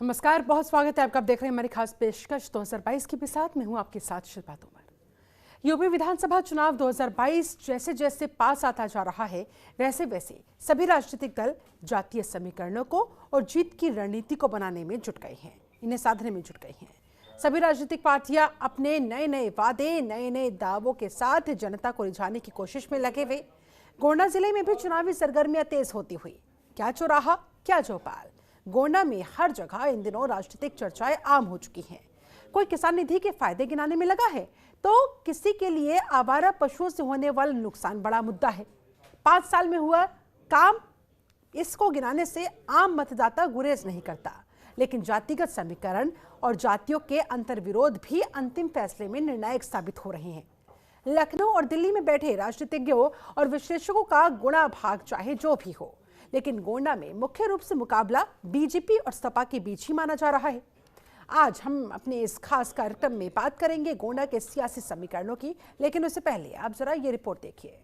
नमस्कार, बहुत स्वागत है आपका। आप देख रहे हैं हमारी खास पेशकश 2022 के साथ। मैं हूं आपके साथ शिल्पा तोमर। यूपी विधानसभा चुनाव 2022 जैसे जैसे पास आता जा रहा है, वैसे वैसे सभी राजनीतिक दल जातीय समीकरणों को और जीत की रणनीति को बनाने में जुट गए हैं, इन्हें साधने में जुट गए हैं। सभी राजनीतिक पार्टियां अपने नए नए वादे, नए नए दावों के साथ जनता को रिझाने की कोशिश में लगे हुए। गोंडा जिले में भी चुनावी सरगर्मियां तेज होती हुई। क्या चौराहा, क्या चौपाल, गोंडा में हर जगह इन दिनों राजनीतिक चर्चाएं आम हो चुकी हैं। कोई किसान निधि के फायदे गिनाने में लगा है, तो किसी के लिए आवारा पशुओं से होने वाला नुकसान बड़ा मुद्दा है। 5 साल में हुआ काम, इसको गिनाने से आम मतदाता गुरेज नहीं करता, लेकिन जातिगत समीकरण और जातियों के अंतर्विरोध भी अंतिम फैसले में निर्णायक साबित हो रहे हैं। लखनऊ और दिल्ली में बैठे राजनीतिज्ञों और विश्लेषकों का गुणा भाग चाहे जो भी हो, लेकिन गोंडा में मुख्य रूप से मुकाबला बीजेपी और सपा के बीच ही माना जा रहा है। आज हम अपने इस खास कार्यक्रम में बात करेंगे गोंडा के सियासी समीकरणों की, लेकिन उससे पहले आप जरा ये रिपोर्ट देखिए।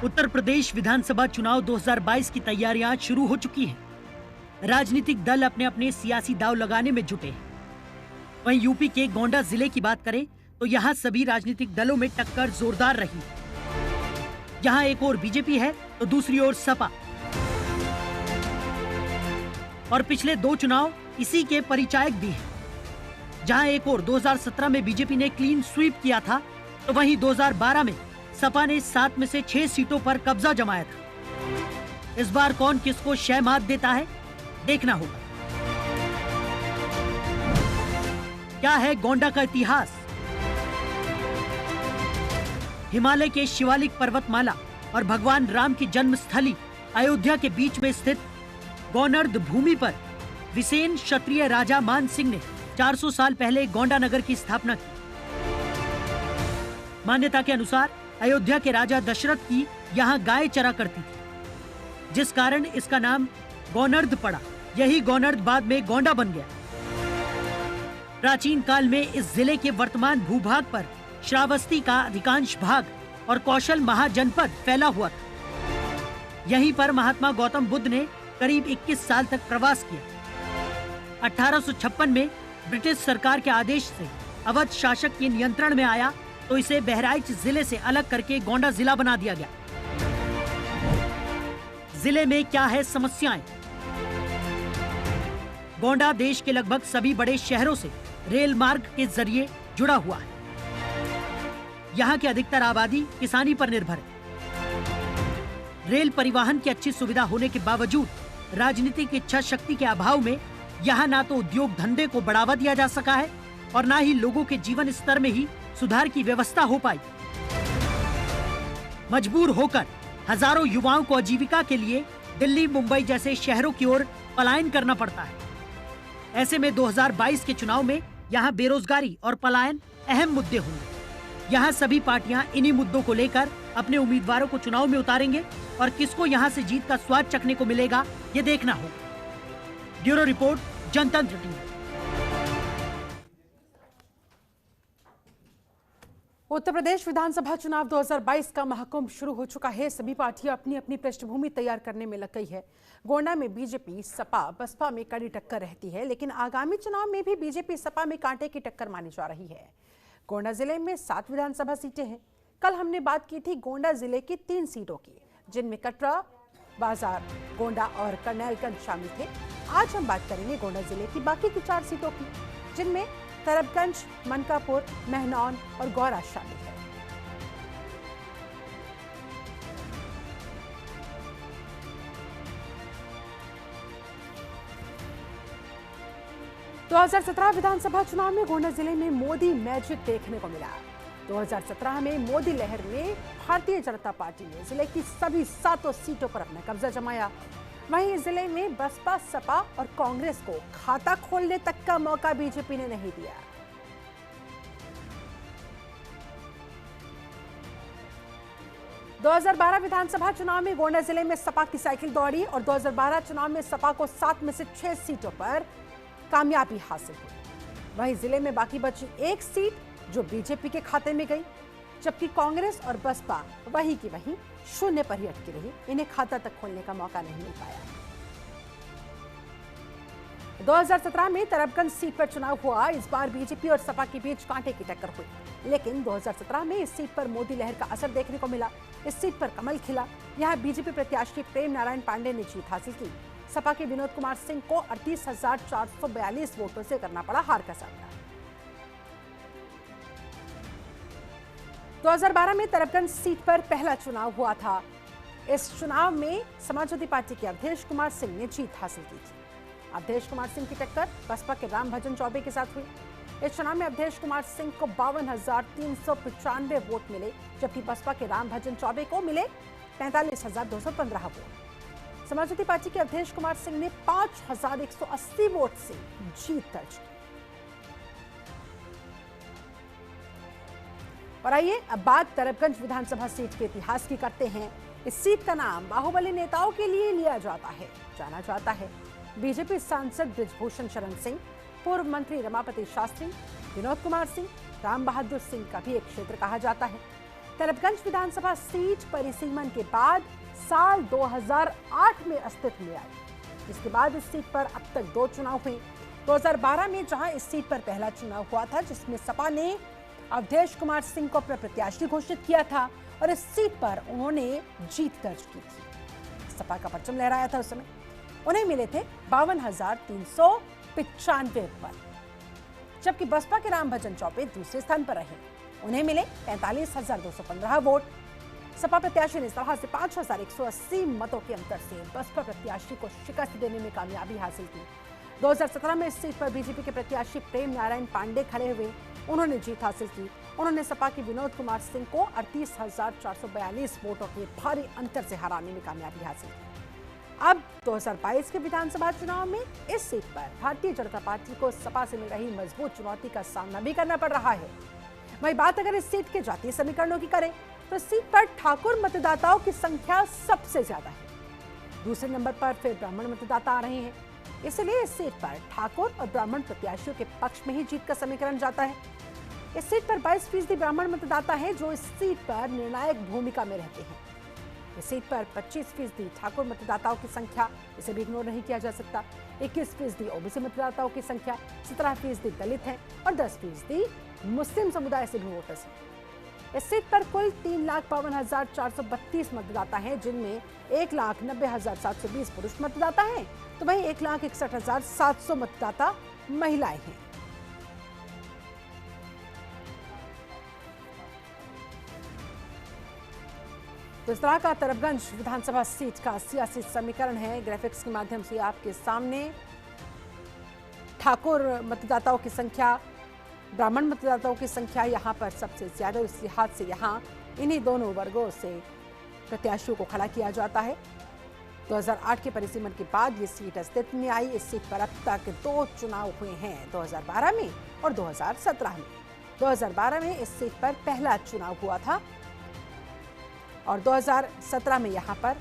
उत्तर प्रदेश विधानसभा चुनाव 2022 की तैयारियां शुरू हो चुकी हैं। राजनीतिक दल अपने अपने सियासी दांव लगाने में जुटे हैं। वहीं यूपी के गोंडा जिले की बात करें तो यहाँ सभी राजनीतिक दलों में टक्कर जोरदार रही। यहाँ एक ओर बीजेपी है तो दूसरी ओर सपा। और पिछले 2 चुनाव इसी के परिचायक भी हैं। जहाँ एक ओर 2017 में बीजेपी ने क्लीन स्वीप किया था, तो वहीं 2012 में सपा ने 7 में से 6 सीटों पर कब्जा जमाया था। इस बार कौन किसको शह मात देता है, देखना होगा। क्या है गोंडा का इतिहास? हिमालय के शिवालिक पर्वतमाला और भगवान राम की जन्मस्थली अयोध्या के बीच में स्थित गौनर्द भूमि पर विसेन क्षत्रिय राजा मान सिंह ने 400 साल पहले गोंडा नगर की स्थापना की। मान्यता के अनुसार अयोध्या के राजा दशरथ की यहाँ गाय चरा करती थी, जिस कारण इसका नाम गौनर्द पड़ा। यही गौनर्द बाद में गोंडा बन गया। प्राचीन काल में इस जिले के वर्तमान भूभाग पर श्रावस्ती का अधिकांश भाग और कौशल महाजनपद फैला हुआ था। यहीं पर महात्मा गौतम बुद्ध ने करीब 21 साल तक प्रवास किया। 1856 में ब्रिटिश सरकार के आदेश से अवध शासक के नियंत्रण में आया, तो इसे बहराइच जिले से अलग करके गोंडा जिला बना दिया गया। जिले में क्या है समस्याएं? गोंडा देश के लगभग सभी बड़े शहरों से रेल मार्ग के जरिए जुड़ा हुआ है। यहाँ की अधिकतर आबादी किसानी पर निर्भर है। रेल परिवहन की अच्छी सुविधा होने के बावजूद राजनीतिक इच्छा शक्ति के अभाव में यहाँ ना तो उद्योग धंधे को बढ़ावा दिया जा सका है और ना ही लोगों के जीवन स्तर में ही सुधार की व्यवस्था हो पाई। मजबूर होकर हजारों युवाओं को आजीविका के लिए दिल्ली, मुंबई जैसे शहरों की ओर पलायन करना पड़ता है। ऐसे में 2022 के चुनाव में यहाँ बेरोजगारी और पलायन अहम मुद्दे होंगे। यहाँ सभी पार्टियां इन्हीं मुद्दों को लेकर अपने उम्मीदवारों को चुनाव में उतारेंगे और किसको यहाँ से जीत का स्वाद चखने को मिलेगा, ये देखना होगा। ब्यूरो रिपोर्ट, जनतंत्र टीवी। उत्तर प्रदेश विधानसभा चुनाव 2022 का महाकुंभ शुरू हो चुका है। सभी पार्टियां अपनी अपनी पृष्ठभूमि तैयार करने में लग गई है। गोंडा में बीजेपी, सपा, बसपा में कड़ी टक्कर रहती है, लेकिन आगामी चुनाव में भी बीजेपी, सपा में कांटे की टक्कर मानी जा रही है। गोंडा जिले में 7 विधानसभा सीटें हैं। कल हमने बात की थी गोंडा जिले की 3 सीटों की, जिनमें कटरा, बाजार, गोंडा और करनैलगंज शामिल थे। आज हम बात करेंगे गोंडा जिले की बाकी की 4 सीटों की, जिनमें तरबगंज, मनकापुर, मेहनौन और गौरा शामिल है। तो 2017 विधानसभा चुनाव में गोंडा जिले में मोदी मैजिक देखने को मिला। 2017 में मोदी लहर में भारतीय जनता पार्टी ने जिले की सभी 7 सीटों पर अपना कब्जा जमाया। वहीं जिले में बसपा, सपा और कांग्रेस को खाता खोलने तक का मौका बीजेपी ने नहीं दिया। – 2012 विधानसभा चुनाव में गोंडा जिले में सपा की साइकिल दौड़ी और 2012 चुनाव में सपा को 7 में से 6 सीटों पर कामयाबी हासिल हुई। वहीं जिले में बाकी बची एक सीट जो बीजेपी के खाते में गई, जबकि कांग्रेस और बसपा वही की वहीं शून्य पर ही अटकी रही। इन्हें खाता तक खोलने का मौका नहीं मिल पाया। 2017 में तरबगंज सीट पर चुनाव हुआ। इस बार बीजेपी और सपा के बीच कांटे की टक्कर हुई, लेकिन 2017 में इस सीट पर मोदी लहर का असर देखने को मिला। इस सीट पर कमल खिला। यहां बीजेपी प्रत्याशी प्रेम नारायण पांडे ने जीत हासिल की। सपा के विनोद कुमार सिंह को 38,442 वोटों से करना पड़ा हार का सामना। 2012 में तरबगंज सीट पर पहला चुनाव हुआ था। इस चुनाव में समाजवादी पार्टी के अवधेश कुमार सिंह ने जीत हासिल की थी। अवधेश कुमार सिंह की टक्कर बसपा के रामभजन चौबे के साथ हुई। इस चुनाव में अवधेश कुमार सिंह को 52,395 वोट मिले, जबकि बसपा के रामभजन चौबे को मिले 45,215 वोट। समाजवादी पार्टी के अवधेश कुमार सिंह ने 5,180 वोट से जीत दर्ज की। और आइए अब बात तरबगंज विधानसभा सीट के इतिहास की करते हैं। इस सीट का नाम बाहुबली नेताओं के लिए लिया जाता है। जाना जाता है बीजेपी सांसद बृजभूषण शरण सिंह, पूर्व मंत्री रमापति शास्त्री, विनोद कुमार सिंह, राम बहादुर सिंह का भी एक क्षेत्र कहा जाता है। तरबगंज विधानसभा सीट परिसीमन के बाद साल 2008 में अस्तित्व में आई। इसके बाद इस सीट पर अब तक 2 चुनाव हुए। 2012 में जहां इस सीट पर पहला चुनाव हुआ था, जिसमें सपा ने अवधेश कुमार सिंह को अपना प्रत्याशी घोषित किया था और इस सीट पर उन्होंने जीत दर्ज की थी। सपा का परचम लहराया था उस समय। उन्हें मिले थे 52,395 पद, जबकि बसपा के रामभजन चौबे दूसरे स्थान पर रहे। उन्हें मिले 45,215 वोट। सपा प्रत्याशी ने सभा से 5,180 मतों के अंतर से बसपा प्रत्याशी को शिकस्त देने में कामयाबी हासिल की। 2017 में इस सीट पर बीजेपी के प्रत्याशी प्रेम नारायण पांडे खड़े हुए। उन्होंने जीत हासिल की। उन्होंने सपा के विनोद कुमार सिंह को 38,442 वोटों के भारी अंतर से हराने में कामयाबी हासिल की। अब 2022 के विधानसभा चुनाव में इस सीट पर भारतीय जनता पार्टी को सपा से मिल रही मजबूत चुनौती का सामना भी करना पड़ रहा है। वही बात अगर इस सीट के जातीय समीकरणों की करें तो इस सीट पर ठाकुर मतदाताओं की संख्या सबसे ज्यादा है। दूसरे नंबर पर फिर ब्राह्मण मतदाता आ रहे हैं। इसलिए इस सीट पर ठाकुर और ब्राह्मण प्रत्याशियों के पक्ष में ही जीत का समीकरण जाता है। इस सीट पर 22% ब्राह्मण मतदाता है जो इस सीट पर निर्णायक भूमिका में रहते हैं। इस सीट पर 25% ठाकुर मतदाताओं की संख्या, इसे भी इग्नोर नहीं किया जा सकता। 21% ओबीसी मतदाताओं की संख्या, 17% दलित हैं और 10% मुस्लिम समुदाय से भी वोटर्स हैं। इस सीट पर कुल 3,52,432 मतदाता हैं, जिनमें 1,90,720 पुरुष मतदाता हैं, तो वहीं 1,61,700 मतदाता महिलाएं हैं। तो इस तरह का तरबगंज विधानसभा सीट का सियासी समीकरण है। ग्राफिक्स के माध्यम से आपके सामने ठाकुर मतदाताओं की संख्या, ब्राह्मण मतदाताओं की संख्या यहाँ पर सबसे ज्यादा। इस लिहाज से यहाँ इन्हीं दोनों वर्गों से प्रत्याशियों को खड़ा किया जाता है। 2008 के परिसीमन के बाद ये सीट अस्तित्व में आई। इस सीट पर अब तक 2 चुनाव हुए हैं, 2012 में और 2017 में। 2012 में इस सीट पर पहला चुनाव हुआ था और 2017 में यहां पर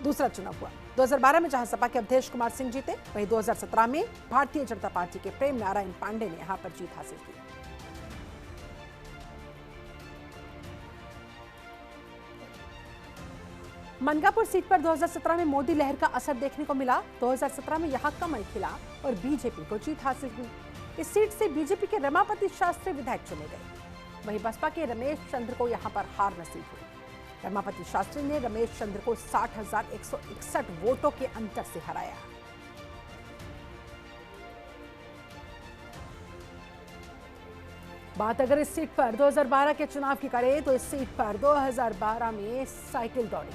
दूसरा चुनाव हुआ। 2012 में जहां सपा के अवधेश कुमार सिंह जीते, वहीं 2017 में भारतीय जनता पार्टी के प्रेम नारायण पांडे ने यहां पर जीत हासिल की। मनकापुर सीट पर 2017 में मोदी लहर का असर देखने को मिला। 2017 में यहां कमल खिला और बीजेपी को जीत हासिल हुई। इस सीट से बीजेपी के रमापति शास्त्री विधायक चुने गए। वहीं बसपा के रमेश चंद्र को यहां पर हार नसीब हुई। रमापति शास्त्री ने रमेश चंद्र को 60,161 वोटों के अंतर से हराया। बात अगर इस सीट पर 2012 के चुनाव की करें तो इस सीट पर 2012 में साइकिल दौड़ी,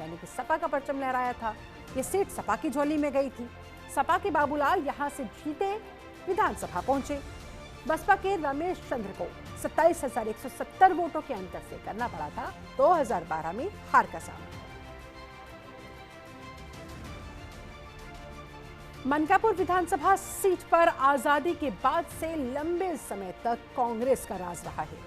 यानी कि सपा का परचम लहराया था। ये सीट सपा की झोली में गई थी। सपा के बाबूलाल यहां से जीते, विधानसभा पहुंचे। बसपा के रमेश चंद्र को 27,170 वोटों के अंतर से करना पड़ा था 2012 में हार का सामना। मनकापुर विधानसभा सीट पर आजादी के बाद से लंबे समय तक कांग्रेस का राज रहा है।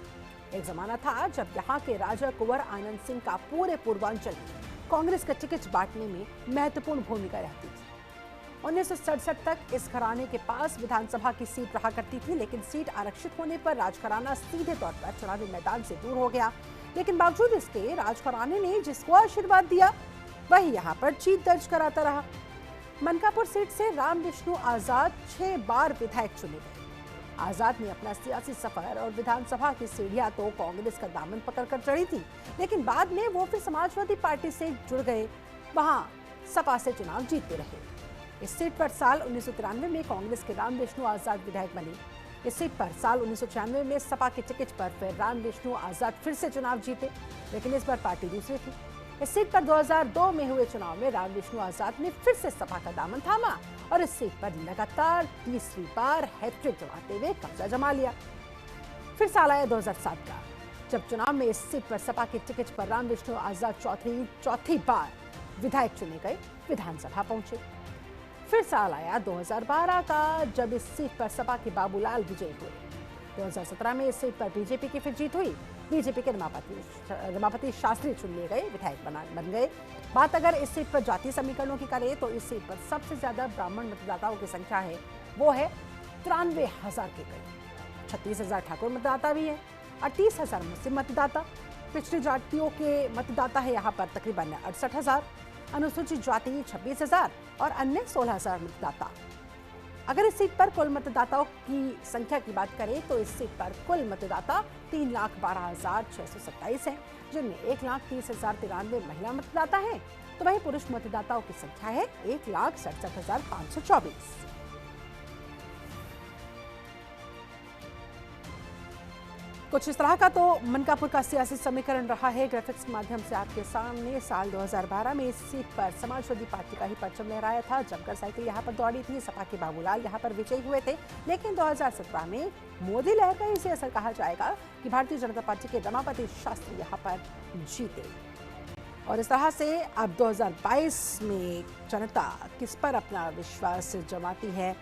एक जमाना था जब यहां के राजा कुंवर आनंद सिंह का पूरे पूर्वांचल में कांग्रेस का टिकट बांटने में महत्वपूर्ण भूमिका रहती थी। 1967 तक इस घराने के पास विधानसभा की सीट रहा करती थी, लेकिन सीट आरक्षित होने पर राजघराना सीधे तौर पर चुनावी मैदान से दूर हो गया। लेकिन बावजूद इसके राजघराने ने जिसको आशीर्वाद दिया वही यहाँ पर जीत दर्ज कराता रहा। मनकापुर सीट से राम विष्णु आजाद 6 बार विधायक चुने गए। आजाद ने अपना सियासी सफर और विधानसभा की सीढ़ियां तो कांग्रेस का दामन पकड़कर चढ़ी थी, लेकिन बाद में वो फिर समाजवादी पार्टी से जुड़ गए, वहां सपा से चुनाव जीतते रहे। इस सीट पर साल 1993 में कांग्रेस के राम विष्णु आजाद विधायक बने। इस सीट पर साल 1996 में सपा के टिकट पर फिर राम विष्णु आजाद फिर से चुनाव जीते, लेकिन इस बार पार्टी दूसरी थी। इस सीट पर 2002 में हुए चुनाव में राम विष्णु आजाद ने फिर से सपा का दामन थामा और इस सीट पर लगातार तीसरी बार हैट्रिक जमाते हुए कब्जा जमा लिया। फिर साल आया 2007 का, जब चुनाव में इस सीट पर सपा के टिकट पर राम विष्णु आजाद चौथी बार विधायक चुने गए, विधानसभा पहुंचे। फिर साल आया 2012 का, जब इस सीट पर सपा के बाबूलाल विजयी हुए। 2017 में इस सीट पर बीजेपी की फिर जीत हुई। बीजेपी के रमापति शास्त्री चुन लिए गए, विधायक बन गए। बात अगर इस सीट पर जातीय समीकरणों की करें तो इस सीट पर सबसे ज्यादा ब्राह्मण मतदाताओं की संख्या है, वो है 93,000 के करीब। 36,000 ठाकुर मतदाता भी है, 38,000 मुस्लिम मतदाता। पिछड़ी जातियों के मतदाता है यहाँ पर तकरीबन 68,000, अनुसूचित जाति 26,000 और अन्य 16,000 मतदाता। अगर इस सीट पर कुल मतदाताओं की संख्या की बात करें तो इस सीट पर कुल मतदाता 3,12,627 हैं, जिनमें 1,30,093 महिला मतदाता हैं, तो वहीं पुरुष मतदाताओं की संख्या है 1,67,524। कुछ इस तरह का तो मनकापुर का सियासी समीकरण रहा है। ग्राफिक्स के माध्यम से आपके सामने साल 2012 में इस सीट पर समाजवादी पार्टी का ही परचम लहराया था। जमकर साइकिल यहाँ पर दौड़ी थी, सपा के बाबूलाल यहाँ पर विजयी हुए थे। लेकिन 2017 में मोदी लहर का इसे असर कहा जाएगा कि भारतीय जनता पार्टी के रमापति शास्त्री यहाँ पर जीते। और इस तरह से अब 2022 में जनता किस पर अपना विश्वास जमाती है,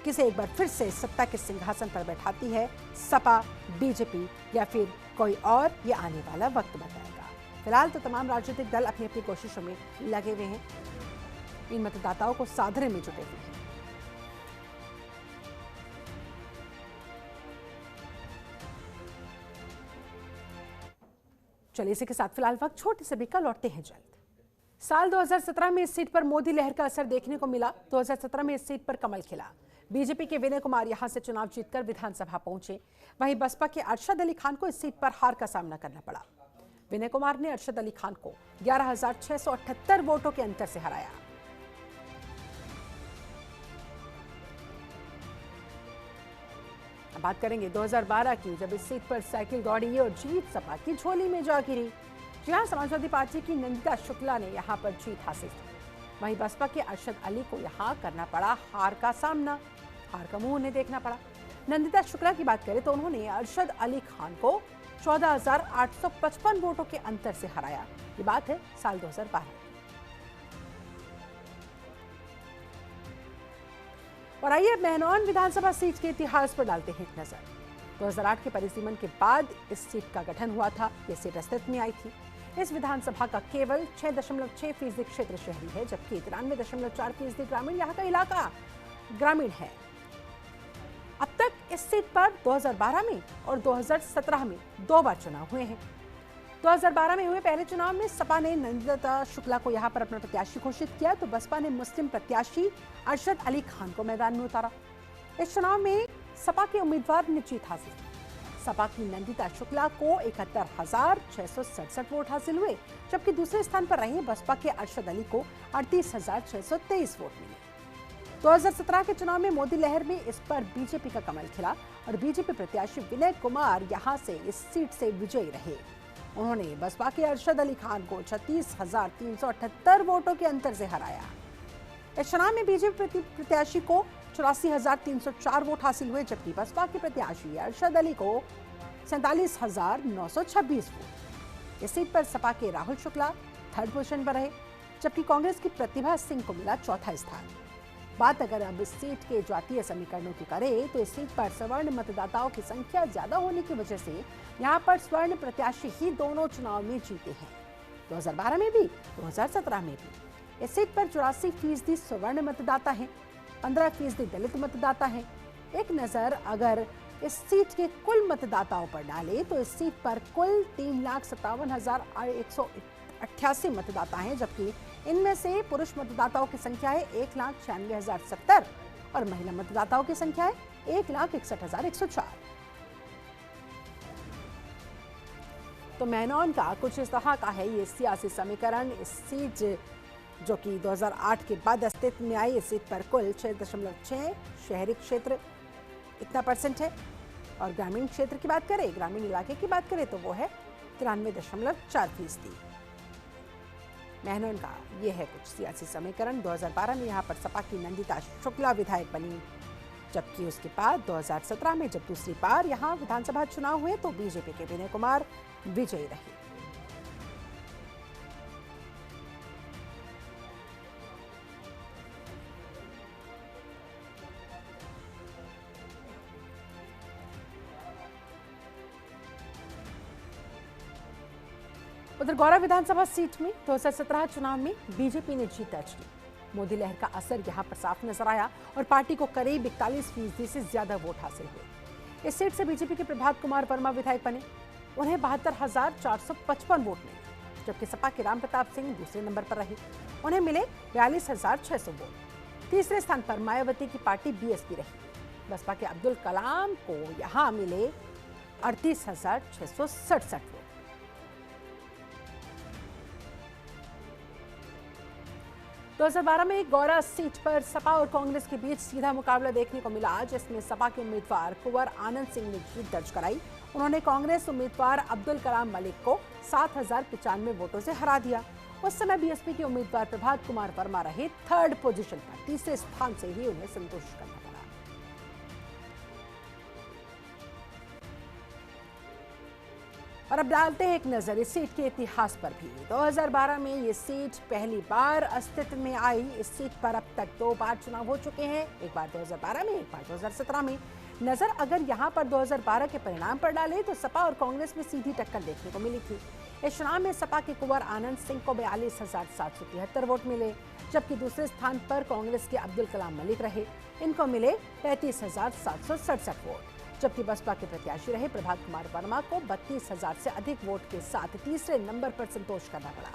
किसे एक बार फिर से सत्ता के सिंहासन पर बैठाती है, सपा, बीजेपी या फिर कोई और, ये आने वाला वक्त बताएगा। फिलहाल तो तमाम राजनीतिक दल अपनी अपनी कोशिशों में लगे हुए हैं, इन मतदाताओं को साधने में जुटे हुए हैं। चलिए इसी के साथ फिलहाल वक्त छोटे से ब्रेक का, लौटते हैं जल्द। साल 2017 में इस सीट पर मोदी लहर का असर देखने को मिला। 2017 में इस सीट पर कमल खिला। बीजेपी के विनय कुमार यहां से चुनाव जीतकर विधानसभा पहुंचे। वहीं बसपा के अरशद अली खान को इस सीट पर हार का सामना करना पड़ा। विनय कुमार ने अरशद अली खान को 11,678 वोटों के अंतर से हराया। अब बात करेंगे 2012 की, जब इस सीट पर साइकिल दौड़ी और जीत सपा की झोली में जा गिरी। जहां समाजवादी पार्टी की नंदिता शुक्ला ने यहां पर जीत हासिल की, वहीं बसपा के अरशद अली को यहां करना पड़ा हार का सामना। हार का मुंह उन्हें देखना पड़ा। नंदिता शुक्ला की बात करें तो उन्होंने अरशद अली खान को 14,855 वोटों के अंतर से हराया। ये बात है साल 2012। और आइए मेहनौन विधानसभा सीट के इतिहास पर डालते हैं एक नजर। 2008 के परिसीमन के बाद इस सीट का गठन हुआ था। ये सीट अस्तित्व में आई थी। इस विधानसभा का केवल 6.6% क्षेत्र शहरी है, जबकि 93.4% ग्रामीण यहाँ का इलाका ग्रामीण है। अब तक इस सीट पर 2012 में और 2017 में 2 बार चुनाव हुए हैं। 2012 में हुए पहले चुनाव में सपा ने नंदिता शुक्ला को यहां पर अपना प्रत्याशी घोषित किया, तो बसपा ने मुस्लिम प्रत्याशी अरशद अली खान को मैदान में उतारा। इस चुनाव में सपा के उम्मीदवार ने जीत हासिल की। सपा की नंदिता शुक्ला को 71,667 वोट हासिल हुए, जबकि दूसरे स्थान पर रहे बसपा के अरशद अली को 38,623 वोट मिले। 2017 के चुनाव में मोदी लहर में इस पर बीजेपी का कमल खिला और बीजेपी प्रत्याशी विनय कुमार यहां से इस सीट से विजयी रहे। उन्होंने बसपा के अरशद अली खान को 36,378 वोटों के अंतर से हराया। इस चुनाव में बीजेपी प्रत्याशी को 84,304 वोट हासिल हुए, जबकि बसपा के प्रत्याशी अरशद अली को 47,926 वोट। इस सीट पर सपा के राहुल शुक्ला थर्ड पोजीशन पर रहे, जबकि कांग्रेस की प्रतिभा सिंह को मिला चौथा स्थान। बात अगर अब इस सीट के जातीय समीकरणों की करें तो इस सीट पर स्वर्ण मतदाताओं की संख्या ज्यादा होने की वजह से यहाँ पर स्वर्ण प्रत्याशी ही दोनों चुनाव में जीते हैं, 2012 में भी 2017 में भी। इस सीट पर 84% स्वर्ण मतदाता हैं, 15% दलित मतदाता हैं। एक नजर अगर इस सीट के कुल मतदाताओं पर डाले तो इस सीट पर कुल 3,57,188 मतदाता हैं, जबकि इनमें से पुरुष मतदाताओं की संख्या है 1,96,070 और महिला मतदाताओं की संख्या है 1,61,104। तो मेहनौन का कुछ इस तरह का है ये सियासी समीकरण। इस सीट जो कि 2008 के बाद अस्तित्व में आई, इस सीट पर कुल 6.6 शहरी क्षेत्र इतना % है और ग्रामीण क्षेत्र की बात करें, ग्रामीण इलाके की बात करें तो वो है 93.4%। मेहनौन का ये है कुछ सियासी समीकरण। 2012 में यहाँ पर सपा की नंदिता शुक्ला विधायक बनी, जबकि उसके बाद 2017 में जब दूसरी बार यहाँ विधानसभा चुनाव हुए तो बीजेपी के विनय कुमार विजयी रहे। उधर गौरा विधानसभा सीट में 2017 चुनाव में बीजेपी ने जीत दर्ज की। मोदी लहर का असर यहां पर साफ नजर आया और पार्टी को करीब 41% से ज्यादा वोट हासिल हुए। इस सीट से बीजेपी के प्रभात कुमार वर्मा विधायक बने, उन्हें 72,455 वोट मिले, जबकि सपा के राम प्रताप सिंह दूसरे नंबर पर रहे, उन्हें मिले 42,600 वोट। तीसरे स्थान पर मायावती की पार्टी बीएसपी रही। बसपा के अब्दुल कलाम को यहां मिले 38,667 वोट। तो 2012 में गौरा सीट पर सपा और कांग्रेस के बीच सीधा मुकाबला देखने को मिला, जिसमें सपा के उम्मीदवार कुंवर आनंद सिंह ने जीत दर्ज कराई। उन्होंने कांग्रेस उम्मीदवार अब्दुल कलाम मलिक को 7,095 वोटों से हरा दिया। उस समय बीएसपी के उम्मीदवार प्रभात कुमार वर्मा रहे थर्ड पोजीशन पर। तीसरे स्थान से ही उन्हें संतोष करना पड़ा। और अब डालते हैं एक नजर इस सीट के इतिहास पर भी। 2012 में ये सीट पहली बार अस्तित्व में आई। इस सीट पर अब तक 2 बार चुनाव हो चुके हैं, एक बार 2012 में, एक बार 2017 में। नजर अगर यहां पर 2012 के परिणाम पर डाले तो सपा और कांग्रेस में सीधी टक्कर देखने को मिली थी। इस चुनाव में सपा के कुंवर आनंद सिंह को 42,773 वोट मिले, जबकि दूसरे स्थान पर कांग्रेस के अब्दुल कलाम मलिक रहे, इनको मिले 35,767 वोट, जबकि बसपा के प्रत्याशी रहे प्रभात कुमार वर्मा को 32,000 से अधिक वोट के साथ तीसरे नंबर पर संतोष करना पड़ा।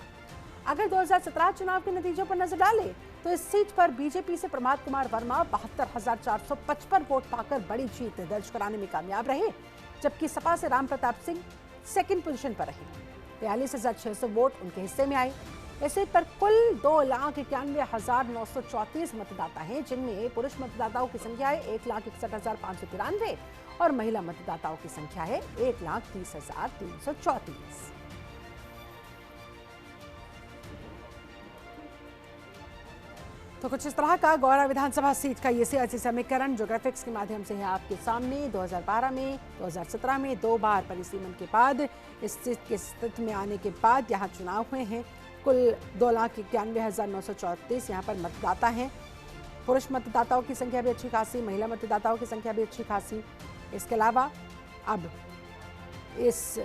अगर 2017 चुनाव के नतीजों पर नजर डालें तो इस सीट पर बीजेपी से प्रभात कुमार वर्मा 72,455 वोट पाकर बड़ी जीत दर्ज कराने में कामयाब रहे, जबकि सपा से राम प्रताप सिंह सेकंड पोजीशन पर रहे। 42,600 वोट उनके हिस्से में आए। इस सीट पर कुल 2,91,934 मतदाता हैं, जिनमें पुरुष मतदाताओं की संख्या है 1,61,593 और महिला मतदाताओं की संख्या है 1,30,334। तो कुछ इस तरह का गौरा विधानसभा सीट का ये सियासी समीकरण जो ग्राफिक्स के माध्यम से है आपके सामने। 2012 में, 2017 में 2 बार परिसीमन के बाद इस सीट के अस्तित्व में आने के बाद यहाँ चुनाव हुए हैं। कुल 2,91,934 यहाँ पर मतदाता हैं। पुरुष मतदाताओं की संख्या भी अच्छी खासी, महिला मतदाताओं की संख्या भी अच्छी खासी। इसके अलावा अब इस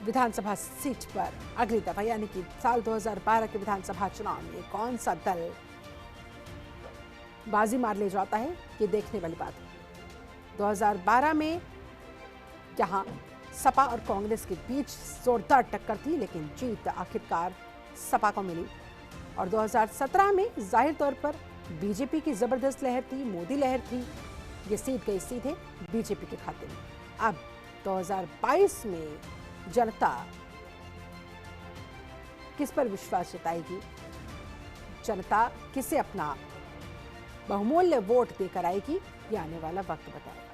विधानसभा सीट पर अगली दफा यानी कि साल 2012 के विधानसभा चुनाव में कौन सा दल बाजी मार ले जाता है, ये देखने वाली बात है। 2012 में जहां सपा और कांग्रेस के बीच जोरदार टक्कर थी, लेकिन जीत आखिरकार सपा को मिली। और 2017 में जाहिर तौर पर बीजेपी की जबरदस्त लहर थी, मोदी लहर थी। ये सीट गई सीधे बीजेपी के खाते में। अब 2022 में जनता किस पर विश्वास जताएगी, जनता किसे अपना बहुमूल्य वोट देकर आएगी, ये आने वाला वक्त बताएगा।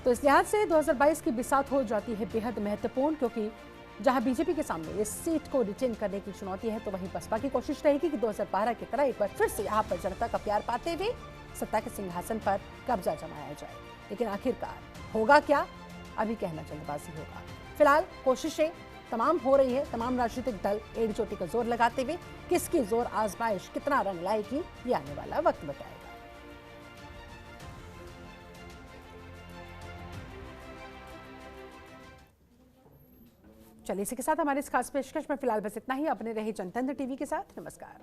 तो इस लिहाज से 2022 की बिसात हो जाती है बेहद महत्वपूर्ण, क्योंकि जहां बीजेपी के सामने इस सीट को रिटेन करने की चुनौती है, तो वहीं बसपा की कोशिश रहेगी कि 2012 की तरह एक बार फिर से यहां पर जनता का प्यार पाते हुए सत्ता के सिंहासन पर कब्जा जमाया जाए। लेकिन आखिरकार होगा क्या, अभी कहना जल्दबाजी होगा। फिलहाल कोशिशें तमाम हो रही है, तमाम राजनीतिक दल एड़ी चोटी का जोर लगाते हुए किसकी जोर आजमाइश कितना रंग लाएगी, ये आने वाला वक्त बताएगा। चलिए इसी के साथ हमारे इस खास पेशकश में फिलहाल बस इतना ही। अपने रहे जनतंत्र टीवी के साथ। नमस्कार।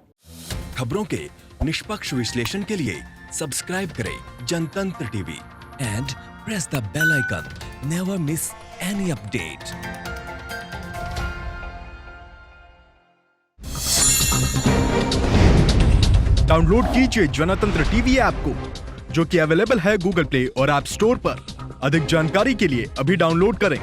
खबरों के निष्पक्ष विश्लेषण के लिए सब्सक्राइब करें Jantantra TV and press the bell icon. Never miss any update. Download कीजिए जनतंत्र टीवी ऐप को, जो कि अवेलेबल है गूगल प्ले और ऐप स्टोर पर। अधिक जानकारी के लिए अभी डाउनलोड करें।